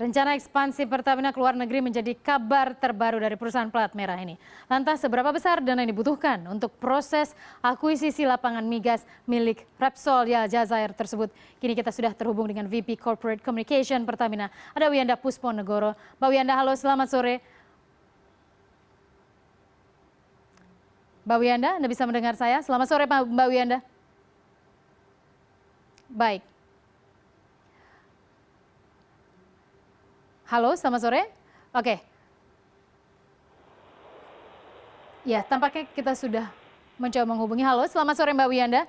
Rencana ekspansi Pertamina ke luar negeri menjadi kabar terbaru dari perusahaan pelat merah ini. Lantas seberapa besar dana yang dibutuhkan untuk proses akuisisi lapangan migas milik Repsol Al Jazair tersebut? Kini kita sudah terhubung dengan VP Corporate Communication Pertamina, ada Wiyanda Pusponegoro. Mbak Wiyanda, halo, selamat sore. Mbak Wiyanda, Anda bisa mendengar saya? Selamat sore Mbak Wiyanda. Baik. Halo, selamat sore. Oke. Ya, tampaknya kita sudah mencoba menghubungi. Halo, selamat sore Mbak Wiyanda.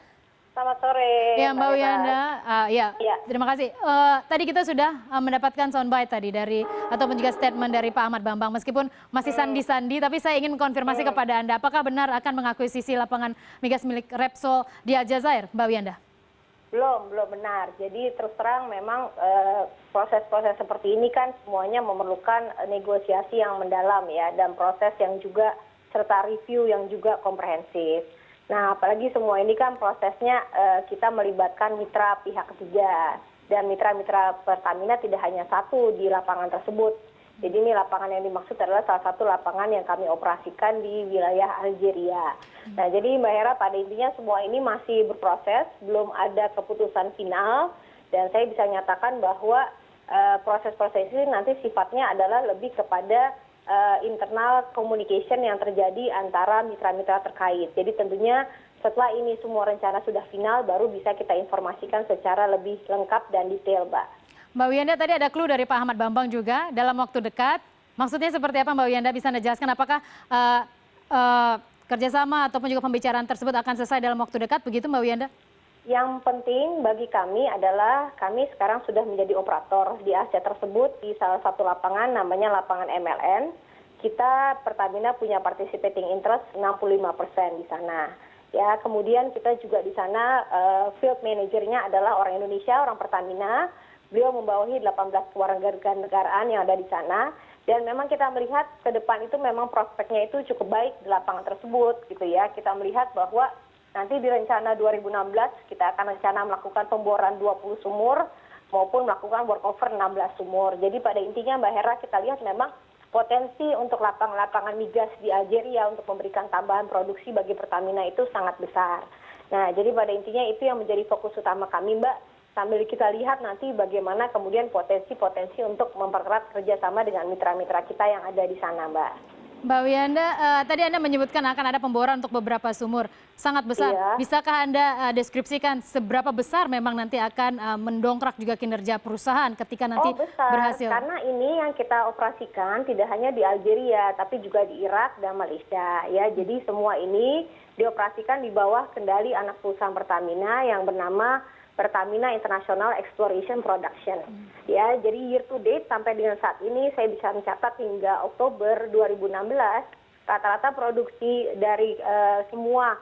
Selamat sore. Ya, Mbak Wiyanda. Ya, terima kasih. Tadi kita sudah mendapatkan soundbite tadi dari ataupun juga statement dari Pak Ahmad Bambang. Meskipun masih sandi-sandi, tapi saya ingin konfirmasi kepada Anda. Apakah benar akan mengakuisisi lapangan migas milik Repsol di Al Jazair, Mbak Wiyanda? Belum benar. Jadi terus terang memang proses-proses seperti ini kan semuanya memerlukan negosiasi yang mendalam ya, dan proses yang juga serta review yang juga komprehensif. Nah, apalagi semua ini kan prosesnya kita melibatkan mitra pihak ketiga, dan mitra-mitra Pertamina tidak hanya satu di lapangan tersebut. Jadi ini lapangan yang dimaksud adalah salah satu lapangan yang kami operasikan di wilayah Algeria. Nah, jadi Mbak Hera, pada intinya semua ini masih berproses, belum ada keputusan final, dan saya bisa nyatakan bahwa proses-proses ini nanti sifatnya adalah lebih kepada internal communication yang terjadi antara mitra-mitra terkait. Jadi tentunya setelah ini semua rencana sudah final, baru bisa kita informasikan secara lebih lengkap dan detail, Mbak. Mbak Wiyanda, tadi ada clue dari Pak Ahmad Bambang juga dalam waktu dekat. Maksudnya seperti apa Mbak Wiyanda, bisa Anda jelaskan apakah kerjasama ataupun juga pembicaraan tersebut akan selesai dalam waktu dekat, begitu Mbak Wiyanda? Yang penting bagi kami adalah kami sekarang sudah menjadi operator di aset tersebut di salah satu lapangan namanya lapangan MLN. Kita Pertamina punya participating interest 65% di sana. Ya, kemudian kita juga di sana field manajernya adalah orang Indonesia, orang Pertamina. Beliau membawahi 18 kewarganegaraan yang ada di sana, dan memang kita melihat ke depan itu memang prospeknya itu cukup baik di lapangan tersebut gitu ya. Kita melihat bahwa nanti di rencana 2016 kita akan rencana melakukan pemboran 20 sumur maupun melakukan workover 16 sumur. Jadi pada intinya Mbak Hera, kita lihat memang potensi untuk lapangan migas di Algeria untuk memberikan tambahan produksi bagi Pertamina itu sangat besar. Nah, jadi pada intinya itu yang menjadi fokus utama kami, Mbak. Sambil kita lihat nanti bagaimana kemudian potensi-potensi untuk mempererat kerjasama dengan mitra-mitra kita yang ada di sana, Mbak. Mbak Wiyanda, tadi Anda menyebutkan akan ada pemboran untuk beberapa sumur. Sangat besar. Iya. Bisakah Anda deskripsikan seberapa besar memang nanti akan mendongkrak juga kinerja perusahaan ketika nanti besar, berhasil? karena ini yang kita operasikan tidak hanya di Algeria, tapi juga di Irak dan Malaysia. Ya, jadi semua ini dioperasikan di bawah kendali anak perusahaan Pertamina yang bernama Pertamina International Exploration Production. Ya, jadi year to date sampai dengan saat ini saya bisa mencatat hingga Oktober 2016 rata-rata produksi dari semua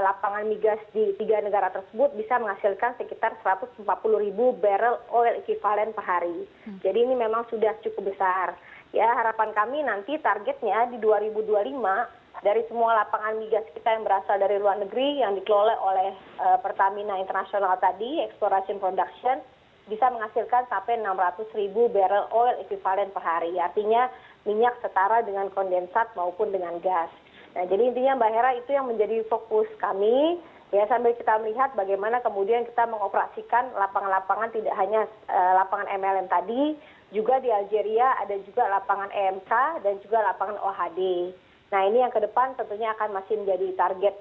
lapangan migas di 3 negara tersebut bisa menghasilkan sekitar 140.000 barrel oil equivalent per hari. Jadi ini memang sudah cukup besar. Ya, harapan kami nanti targetnya di 2025 dari semua lapangan migas kita yang berasal dari luar negeri yang dikelola oleh Pertamina International tadi, Exploration Production, bisa menghasilkan sampai 600.000 barrel oil equivalent per hari. Artinya minyak setara dengan kondensat maupun dengan gas. Nah, jadi intinya Mbak Hera, itu yang menjadi fokus kami. Ya, sambil kita melihat bagaimana kemudian kita mengoperasikan lapangan-lapangan, tidak hanya lapangan MLM tadi, juga di Algeria ada juga lapangan EMK dan juga lapangan OHD. Nah, ini yang ke depan tentunya akan masih menjadi target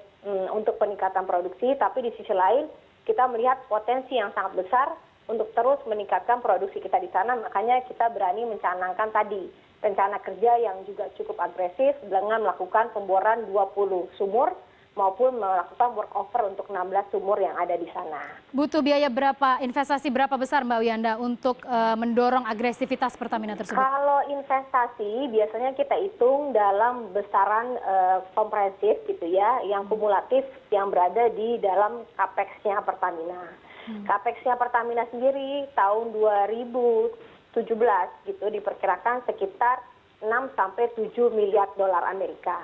untuk peningkatan produksi, tapi di sisi lain kita melihat potensi yang sangat besar untuk terus meningkatkan produksi kita di sana. Makanya kita berani mencanangkan tadi rencana kerja yang juga cukup agresif dengan melakukan pemboran 20 sumur maupun melakukan workover untuk 16 sumur yang ada di sana. Butuh biaya berapa, investasi berapa besar Mbak Wiyanda untuk mendorong agresivitas Pertamina tersebut? Kalau investasi biasanya kita hitung dalam besaran komprehensif gitu ya, yang kumulatif yang berada di dalam capex-nya Pertamina. Capex-nya Pertamina sendiri tahun 2017 gitu diperkirakan sekitar 6 sampai 7 miliar dolar Amerika.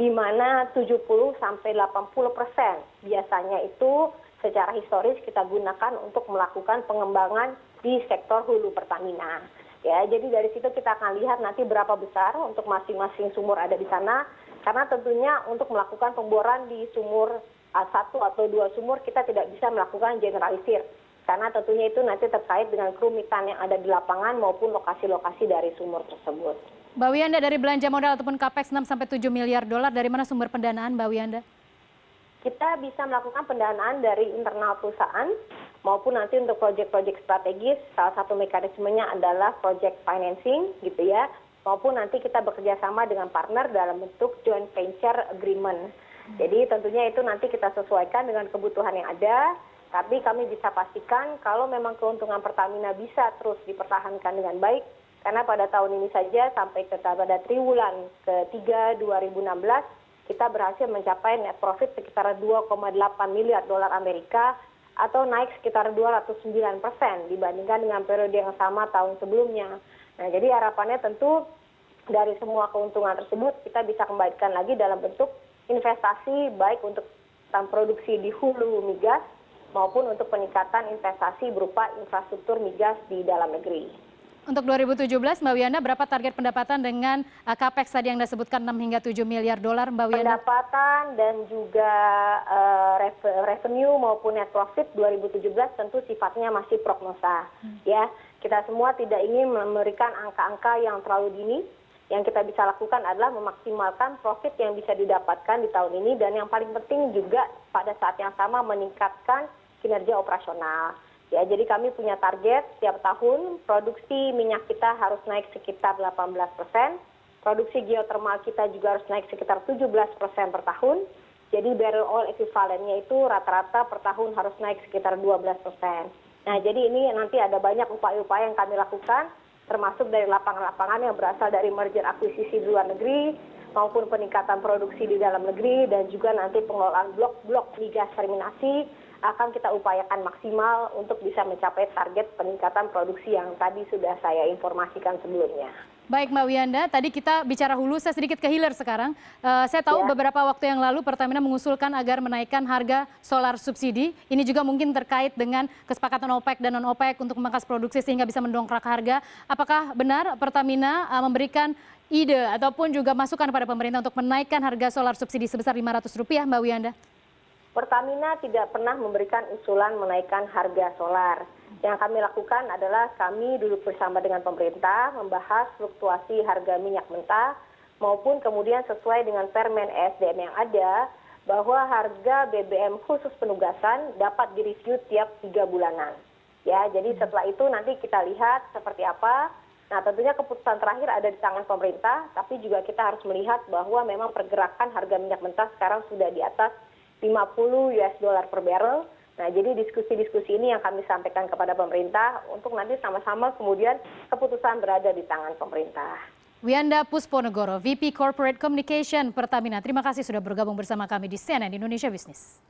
Di mana 70 sampai 80% biasanya itu secara historis kita gunakan untuk melakukan pengembangan di sektor hulu Pertamina. Ya, jadi dari situ kita akan lihat nanti berapa besar untuk masing-masing sumur ada di sana. Karena tentunya untuk melakukan pemboran di sumur satu atau dua sumur kita tidak bisa melakukan generalisir. Karena tentunya itu nanti terkait dengan kerumitan yang ada di lapangan maupun lokasi-lokasi dari sumur tersebut. Mbak Wiyanda, dari belanja modal ataupun capex 6-7 miliar dolar, dari mana sumber pendanaan Mbak Wiyanda? Kita bisa melakukan pendanaan dari internal perusahaan maupun nanti untuk proyek-proyek strategis. Salah satu mekanismenya adalah project financing gitu ya, maupun nanti kita bekerja sama dengan partner dalam bentuk joint venture agreement. Jadi tentunya itu nanti kita sesuaikan dengan kebutuhan yang ada, tapi kami bisa pastikan kalau memang keuntungan Pertamina bisa terus dipertahankan dengan baik, karena pada tahun ini saja sampai pada triwulan ketiga 2016, kita berhasil mencapai net profit sekitar 2,8 miliar dolar Amerika atau naik sekitar 209% dibandingkan dengan periode yang sama tahun sebelumnya. Nah, jadi harapannya tentu dari semua keuntungan tersebut kita bisa kembalikan lagi dalam bentuk investasi baik untuk produksi di hulu migas maupun untuk peningkatan investasi berupa infrastruktur migas di dalam negeri. Untuk 2017, Mbak Wiyanda, berapa target pendapatan dengan capex tadi yang Anda sebutkan 6 hingga 7 miliar dolar, Mbak Wiyanda? Pendapatan dan juga revenue maupun net profit 2017 tentu sifatnya masih prognosa. Ya, kita semua tidak ingin memberikan angka-angka yang terlalu dini. Yang kita bisa lakukan adalah memaksimalkan profit yang bisa didapatkan di tahun ini, dan yang paling penting juga pada saat yang sama meningkatkan kinerja operasional. Ya, jadi kami punya target setiap tahun produksi minyak kita harus naik sekitar 18%, produksi geothermal kita juga harus naik sekitar 17% per tahun. Jadi barrel oil equivalentnya itu rata-rata per tahun harus naik sekitar 12%. Nah, jadi ini nanti ada banyak upaya-upaya yang kami lakukan, termasuk dari lapangan-lapangan yang berasal dari merger akuisisi di luar negeri, maupun peningkatan produksi di dalam negeri, dan juga nanti pengelolaan blok-blok migas terminasi akan kita upayakan maksimal untuk bisa mencapai target peningkatan produksi yang tadi sudah saya informasikan sebelumnya. Baik Mbak Wiyanda, tadi kita bicara hulu, saya sedikit ke hilir sekarang. Saya tahu beberapa waktu yang lalu Pertamina mengusulkan agar menaikkan harga solar subsidi. Ini juga mungkin terkait dengan kesepakatan OPEC dan non-OPEC untuk memangkas produksi sehingga bisa mendongkrak harga. Apakah benar Pertamina memberikan ide ataupun juga masukan pada pemerintah untuk menaikkan harga solar subsidi sebesar Rp500, Mbak Wiyanda? Pertamina tidak pernah memberikan usulan menaikkan harga solar. Yang kami lakukan adalah kami duduk bersama dengan pemerintah, membahas fluktuasi harga minyak mentah, maupun kemudian sesuai dengan permen ESDM yang ada, bahwa harga BBM khusus penugasan dapat direview tiap 3 bulanan. Ya, jadi setelah itu nanti kita lihat seperti apa. Nah, tentunya keputusan terakhir ada di tangan pemerintah, tapi juga kita harus melihat bahwa memang pergerakan harga minyak mentah sekarang sudah di atas $50 per barrel. Nah, jadi diskusi-diskusi ini yang kami sampaikan kepada pemerintah untuk nanti sama-sama kemudian keputusan berada di tangan pemerintah. Wiyanda Pusponegoro, VP Corporate Communication Pertamina. Terima kasih sudah bergabung bersama kami di CNN Indonesia Business.